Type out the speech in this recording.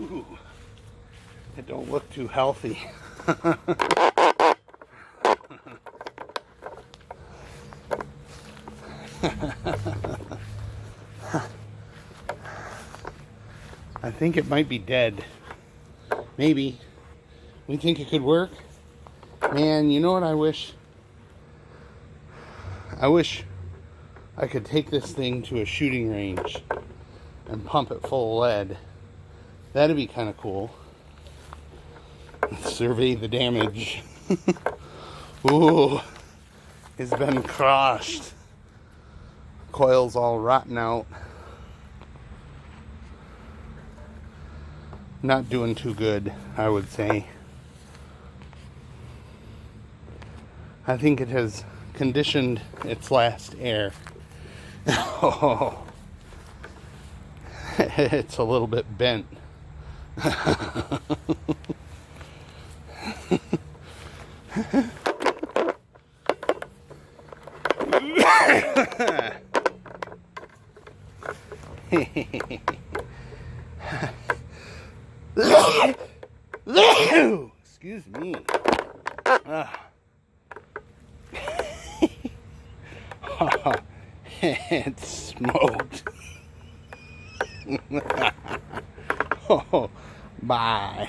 Ooh, it don't look too healthy. I think it might be dead. Maybe. We think it could work? Man, you know what I wish? I wish I could take this thing to a shooting range and pump it full of lead. That'd be kind of cool. Survey the damage. Ooh, it's been crushed. Coil's all rotten out. Not doing too good, I would say. I think it has conditioned its last air. Oh, it's a little bit bent. Excuse me. It's smoked. Oh, bye.